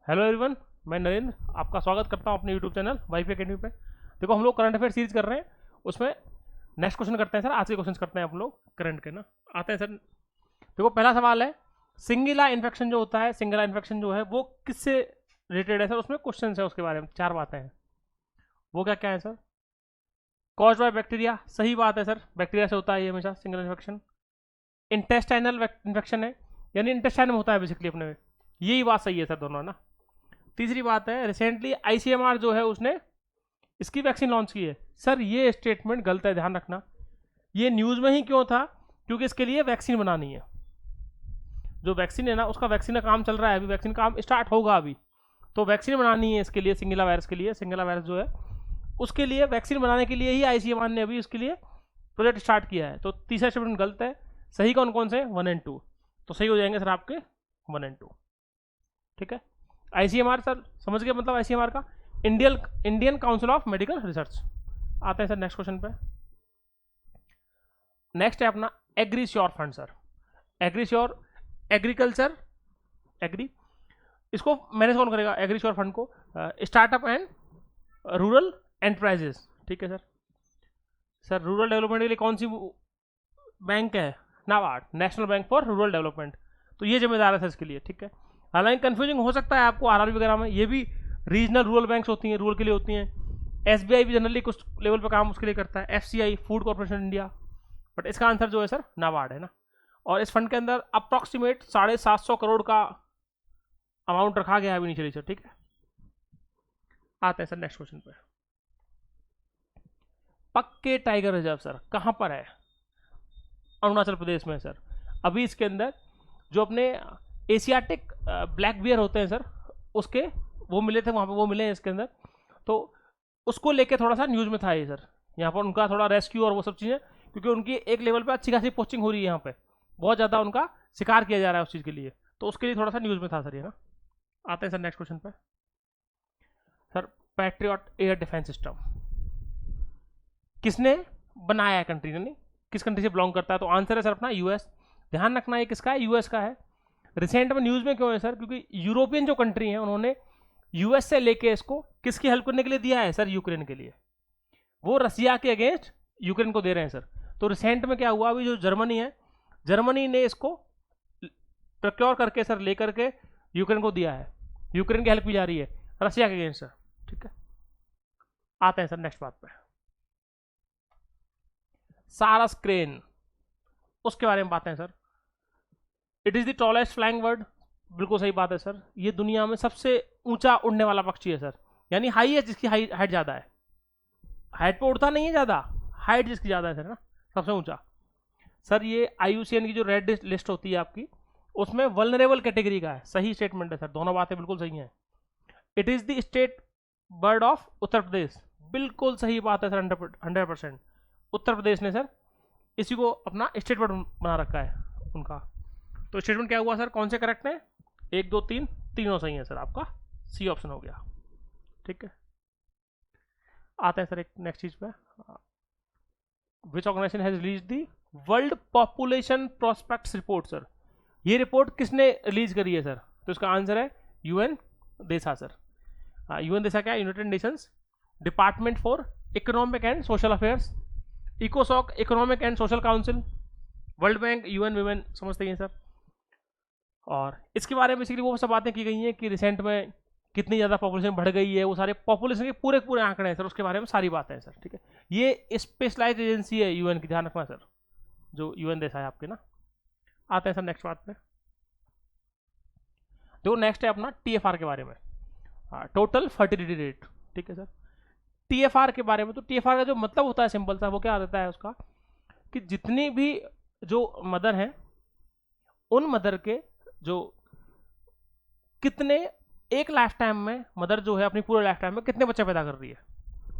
Hello everyone, मैं नरेंद्र आपका स्वागत करता हूं अपने यूट्यूब चैनल वाईपी अकेडमी पे। देखो, हम लोग करंट अफेयर सीरीज कर रहे हैं। उसमें नेक्स्ट क्वेश्चन करते हैं सर। आज के क्वेश्चन करते हैं हम लोग करंट के ना। आते हैं सर। देखो, पहला सवाल है, सिंगुला इन्फेक्शन जो होता है, सिंगुला इन्फेक्शन जो है वो किससे रिलेटेड है सर? उसमें क्वेश्चन है उसके बारे में, 4 बातें हैं। वो क्या क्या है सर? कॉज बाय बैक्टीरिया, सही बात है सर, बैक्टीरिया से होता है ये हमेशा सिंगल इन्फेक्शन। इंटेस्टाइनल इन्फेक्शन है, यानी इंटेस्टाइन में होता है बेसिकली अपने में। यही बात सही है सर, दोनों ना। तीसरी बात है, रिसेंटली आईसीएमआर जो है उसने इसकी वैक्सीन लॉन्च की है। सर ये स्टेटमेंट गलत है, ध्यान रखना। ये न्यूज़ में ही क्यों था? क्योंकि इसके लिए वैक्सीन बनानी है। जो वैक्सीन है ना, उसका वैक्सीन का काम चल रहा है, अभी वैक्सीन का काम स्टार्ट होगा अभी। तो वैक्सीन बनानी है इसके लिए, सिंगुला वायरस के लिए। सिंगुला वायरस जो है उसके लिए वैक्सीन बनाने के लिए ही आईसीएमआर ने अभी उसके लिए प्रोजेक्ट स्टार्ट किया है। तो तीसरा स्टेटमेंट गलत है। सही कौन से? 1 और 2। तो सही हो जाएंगे सर आपके 1 और 2। ठीक है। आईसीएमआर सर समझ गए, मतलब आईसीएमआर का Indian Indian council of medical research. आते हैं सर नेक्स्ट क्वेश्चन पे। नेक्स्ट है अपना AgriSure fund sir. AgriSure, agriculture, agri, इसको मैनेज कौन करेगा एग्रीश्योर फंड को? Startup and rural enterprises. ठीक है सर। सर रूरल डेवलपमेंट के लिए कौन सी बैंक है? NABARD, national bank for rural development. तो ये जिम्मेदार है सर इसके लिए। ठीक है। हालांकि कंफ्यूजिंग हो सकता है आपको आरआरबी वगैरह में, ये भी रीजनल रूरल बैंक्स होती हैं, रूरल के लिए होती हैं। एसबीआई भी जनरली कुछ लेवल पे काम उसके लिए करता है, FCI, food corporation India. But इसका आंसर जो है सर नाबार्ड है ना। और इस फंड के अंदर अप्रॉक्सीमेट 750 करोड़ का अमाउंट रखा गया है अभी नीचे। ठीक है। आते हैं सर नेक्स्ट क्वेश्चन पे। पक्के टाइगर रिजर्व सर कहाँ पर है? अरुणाचल प्रदेश में सर। अभी इसके अंदर जो अपने एशियाटिक ब्लैक बियर होते हैं सर, उसके वो मिले थे वहाँ पे, वो मिले हैं इसके अंदर। तो उसको लेके थोड़ा सा न्यूज़ में था ये सर। यहाँ पर उनका थोड़ा रेस्क्यू और वो सब चीज़ें, क्योंकि उनकी एक लेवल पे अच्छी खासी पोस्टिंग हो रही है यहाँ पे, बहुत ज़्यादा उनका शिकार किया जा रहा है उस चीज़ के लिए। तो उसके लिए थोड़ा सा न्यूज़ में था सर ये ना। आते हैं सर नेक्स्ट क्वेश्चन पे। Sir patriot air defence system किसने बनाया है? कंट्री ने नहीं, किस कंट्री से बिलोंग करता है? तो आंसर है सर अपना यूएस। ध्यान रखना, ये किसका है? यूएस का है। रिसेंट में न्यूज़ में क्यों है सर? क्योंकि यूरोपियन जो कंट्री है उन्होंने यूएस से लेके इसको किसकी हेल्प करने के लिए दिया है सर? यूक्रेन के लिए। वो रसिया के अगेंस्ट यूक्रेन को दे रहे हैं सर। तो रिसेंट में क्या हुआ, अभी जो जर्मनी है, जर्मनी ने इसको प्रोक्योर करके सर लेकर के यूक्रेन को दिया है। यूक्रेन की हेल्प की जा रही है रसिया के अगेंस्ट सर। ठीक है। आते हैं सर नेक्स्ट बात पे। सारस क्रेन, उसके बारे में बातें हैं sir. It is the tallest flying bird, बिल्कुल सही बात है सर। ये दुनिया में सबसे ऊंचा उड़ने वाला पक्षी है सर, यानी हाईएस्ट जिसकी हाइट ज़्यादा है। हाइट पे उड़ता नहीं है ज़्यादा, हाइट जिसकी ज़्यादा है सर ना, सबसे ऊंचा। सर ये आईयूसीएन की जो रेड लिस्ट होती है आपकी, उसमें वल्नरेबल कैटेगरी का है। सही स्टेटमेंट है सर, दोनों बातें बिल्कुल सही हैं। It is the state bird of Uttar Pradesh, बिल्कुल सही बात है सर, 100%। उत्तर प्रदेश ने सर इसी को अपना स्टेट बर्ड बना रखा है उनका। तो स्टेटमेंट क्या हुआ सर? कौन से करेक्ट है? 1 2 3 तीनों सही है सर, आपका सी ऑप्शन हो गया। ठीक है। आते हैं सर एक नेक्स्ट चीज पे। Which organisation has release the world population prospects report sir? ये रिपोर्ट किसने रिलीज करी है सर? तो इसका आंसर है यूएन देसा सर। यूएन देसा क्या? United Nations Department for Economic and Social Affairs, इकोसॉक Economic and Social Council, World Bank, UN Women, समझते हैं सर। और इसके बारे में बेसिकली वो सब बातें की गई हैं कि रिसेंट में कितनी ज़्यादा पॉपुलेशन बढ़ गई है, वो सारे पॉपुलेशन के पूरे पूरे आंकड़े हैं सर, उसके बारे में सारी बातें हैं सर। ठीक है। ये स्पेशलाइज्ड एजेंसी है यूएन की, ध्यान रखना सर, जो यूएन देश है आपके ना। आते हैं सर नेक्स्ट बात पे। देखो नेक्स्ट है अपना टीएफआर के बारे में, टोटल फर्टिलिटी रेट। ठीक है सर। टीएफआर के बारे में, तो टीएफआर का जो मतलब होता है सिंपल सा, वो क्या रहता है उसका, कि जितनी भी जो मदर हैं, उन मदर के जो कितने एक लाइफ टाइम में, मदर जो है अपनी पूरे लाइफ टाइम में कितने बच्चे पैदा कर रही है,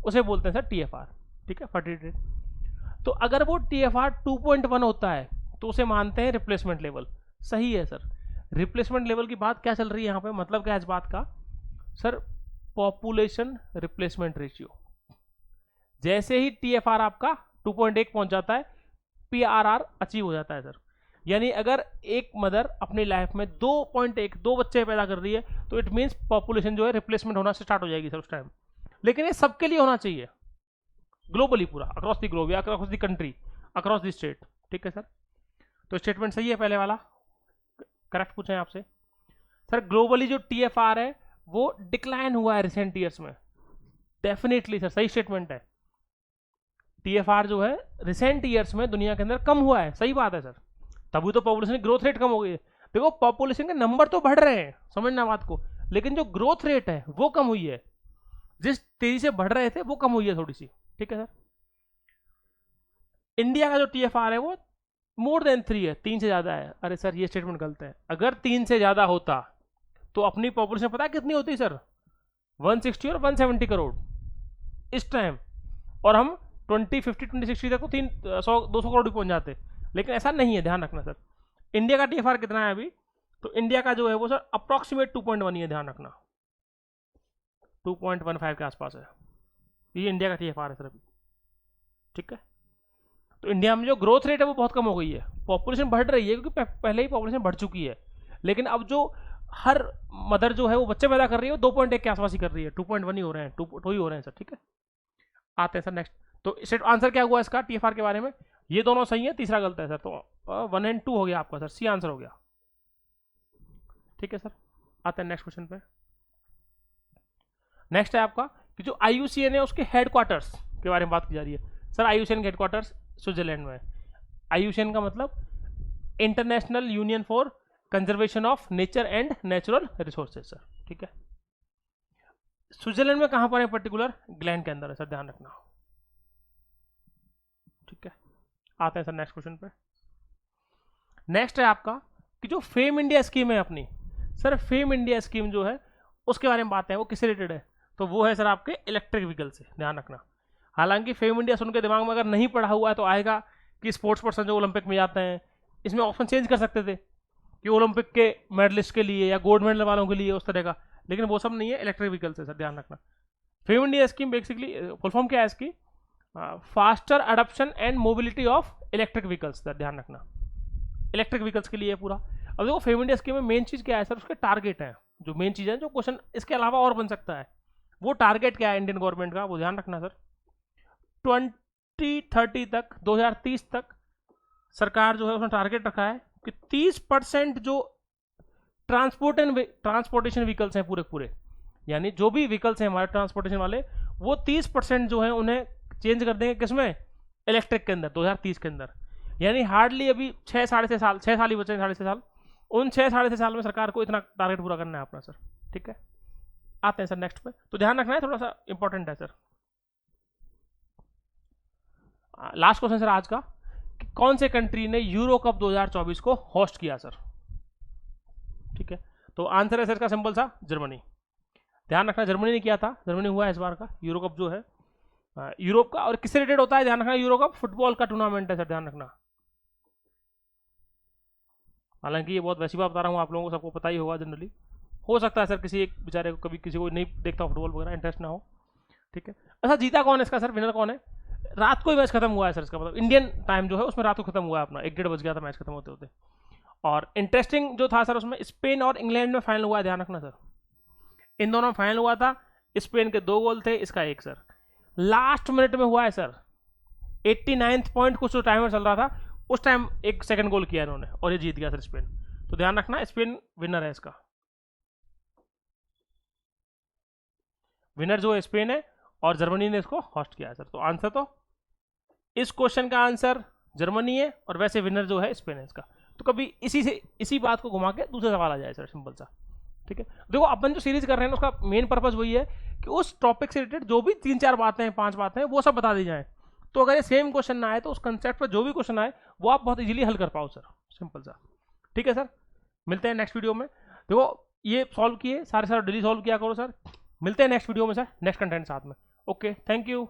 उसे बोलते हैं सर टीएफआर। ठीक है, फर्टिलिटी रेट। तो अगर वो टीएफआर 2.1 होता है तो उसे मानते हैं रिप्लेसमेंट लेवल। सही है सर। रिप्लेसमेंट लेवल की बात क्या चल रही है यहाँ पे, मतलब क्या है इस बात का सर? Population replacement ratio. जैसे ही टीएफआर आपका 2.1 पहुंच जाता है, पीआरआर अचीव हो जाता है सर। यानी अगर एक मदर अपनी लाइफ में 2 बच्चे पैदा कर रही है तो इट मीन्स पॉपुलेशन जो है रिप्लेसमेंट होना स्टार्ट हो जाएगी सर उस टाइम। लेकिन ये सबके लिए होना चाहिए, ग्लोबली पूरा, अक्रॉस द ग्लोब या across the country, across the state. ठीक है सर, तो स्टेटमेंट सही है पहले वाला, करेक्ट पूछे हैं आपसे। सर ग्लोबली जो TFR है वो डिक्लाइन हुआ है रिसेंट ईयर्स में, डेफिनेटली सर सही स्टेटमेंट है। TFR जो है रिसेंट ईयर्स में दुनिया के अंदर कम हुआ है, सही बात है सर, तभी तो पॉपुलेशन ग्रोथ रेट कम हो गई है। देखो पॉपुलेशन के नंबर तो बढ़ रहे हैं, समझना बात को, लेकिन जो ग्रोथ रेट है वो कम हुई है, जिस तेजी से बढ़ रहे थे वो कम हुई है थोड़ी सी। ठीक है सर, इंडिया का जो TFR है वो मोर देन 3 है, 3 से ज्यादा है। अरे सर ये स्टेटमेंट गलत है, अगर 3 से ज्यादा होता तो अपनी पॉपुलेशन पता है कितनी होती सर, 160 और 170 करोड़ इस टाइम, और हम 2050 2060 तक तो 200 करोड़ भी पहुंच जाते। लेकिन ऐसा नहीं है, ध्यान रखना सर। इंडिया का TFR कितना है अभी, तो इंडिया का जो है वो सर अप्रोक्सीमेट 2.1 ही है, ध्यान रखना 2.15 के आसपास है, ये इंडिया का TFR है सर अभी। ठीक है, तो इंडिया में जो ग्रोथ रेट है वो बहुत कम हो गई है, पॉपुलेशन बढ़ रही है क्योंकि पहले ही पॉपुलेशन बढ़ चुकी है, लेकिन अब जो हर मदर जो है वो बच्चे पैदा कर रही है वो 2.1 के आसपास ही कर रही है, 2.1 ही हो रहे हैं, 2 ही हो रहे हैं सर। ठीक है, आते हैं सर नेक्स्ट। तो आंसर क्या हुआ इसका TFR के बारे में, ये दोनों सही है, तीसरा गलत है सर, तो 1 और 2 हो गया आपका सर, सी आंसर हो गया। ठीक है सर, आते हैं नेक्स्ट क्वेश्चन पे। नेक्स्ट है आपका कि जो IUCN है उसके हेडक्वार्टर्स के बारे में बात की जा रही है। सर IUCN के हेडक्वार्टर्स स्विट्जरलैंड में है। IUCN का मतलब international union for conservation of nature and natural resources sir. ठीक है, स्विट्जरलैंड में कहां पर है पर्टिकुलर, ग्लैंड के अंदर है सर, ध्यान रखना। ठीक है, आते हैं सर नेक्स्ट क्वेश्चन पे। नेक्स्ट है आपका कि जो फेम इंडिया स्कीम है अपनी, सर फेम इंडिया स्कीम जो है उसके बारे में बात है, वो किससे रिलेटेड है, तो वो है सर आपके इलेक्ट्रिक व्हीकल से, ध्यान रखना। हालांकि फेम इंडिया सुन के दिमाग में अगर नहीं पढ़ा हुआ है तो आएगा कि स्पोर्ट्स पर्सन जो ओलंपिक में जाते हैं, इसमें ऑप्शन चेंज कर सकते थे कि ओलंपिक के मेडलिस्ट के लिए या गोल्ड मेडल वालों के लिए उस तरह का, लेकिन वो सब नहीं है, इलेक्ट्रिक व्हीकल से सर, ध्यान रखना। Fame India scheme basically full form क्या है इसकी, faster adoption and mobility of electric vehicles sir, ध्यान रखना, इलेक्ट्रिक व्हीकल्स के लिए पूरा। अब देखो फेम इंडिया स्कीम में मेन चीज क्या है सर, उसके टारगेट है, जो मेन चीज है, जो क्वेश्चन इसके अलावा और बन सकता है, वो टारगेट क्या है इंडियन गवर्नमेंट का, वो ध्यान रखना सर। 2030 तक, 2030 तक सरकार जो है उसने टारगेट रखा है कि 30% जो ट्रांसपोर्टेशन व्हीकल्स हैं पूरे, यानी जो भी व्हीकल्स हैं हमारे ट्रांसपोर्टेशन वाले, वो 30% जो है उन्हें चेंज कर देंगे किसमें, इलेक्ट्रिक के अंदर 2030 के अंदर। यानी हार्डली अभी 6 साल ही बचे हैं, 6.5 साल, उन 6 साल में सरकार को इतना टारगेट पूरा करना है अपना सर। ठीक है, आते हैं सर नेक्स्ट पे, तो ध्यान रखना है, थोड़ा सा इंपॉर्टेंट है सर। लास्ट क्वेश्चन सर आज का, कि कौन से कंट्री ने यूरो कप 2024 को होस्ट किया सर। ठीक है, तो आंसर है सर का सिंपल सा, जर्मनी। ध्यान रखना जर्मनी ने किया था, जर्मनी हुआ है इस बार का यूरो कप जो है यूरोप का। और किससे रिलेटेड होता है, ध्यान रखना, यूरो कप फुटबॉल का टूर्नामेंट है सर, ध्यान रखना। हालांकि ये बहुत वैसी बात बता रहा हूँ, आप लोगों को सबको पता ही होगा जनरली, हो सकता है सर किसी एक बेचारे को, कभी किसी को नहीं देखता फुटबॉल वगैरह, इंटरेस्ट ना हो। ठीक है, अच्छा जीता कौन है इसका सर, विनर कौन है, रात को ही मैच खत्म हुआ है सर, इसका मतलब इंडियन टाइम जो है उसमें रात को खत्म हुआ है अपना, 1-1:30 बज गया था मैच खत्म होते होते। और इंटरेस्टिंग जो था सर उसमें स्पेन और इंग्लैंड में फाइनल हुआ है, ध्यान रखना सर, इन दोनों में फाइनल हुआ था, स्पेन के 2 गोल थे, इसका 1 सर, लास्ट मिनट में हुआ है सर, 89th पॉइंट कुछ जो टाइमर चल रहा था उस टाइम 1 सेकंड गोल किया इन्होंने और ये जीत गया सर स्पेन। तो ध्यान रखना स्पेन विनर है इसका, विनर जो है स्पेन है और जर्मनी ने इसको होस्ट किया है सर। तो आंसर तो इस क्वेश्चन का आंसर जर्मनी है और वैसे विनर जो है स्पेन है इसका। तो कभी इसी बात को घुमा के दूसरा सवाल आ जाए सर, सिंपल सा। ठीक है, देखो अपन जो सीरीज कर रहे हैं उसका मेन पर्पस वही है कि उस टॉपिक से रिलेटेड जो भी 3-4 बातें 5 बातें वो सब बता दी जाए, तो अगर ये सेम क्वेश्चन ना आए तो उस कंसेप्ट पर जो भी क्वेश्चन आए वो आप बहुत इजीली हल कर पाओ सर, सिंपल सा। ठीक है सर, मिलते हैं नेक्स्ट वीडियो में। देखो ये सॉल्व किए सारे डेली सॉल्व किया करो सर, मिलते हैं नेक्स्ट वीडियो में सर, नेक्स्ट कंटेंट साथ में। Okay, thank you.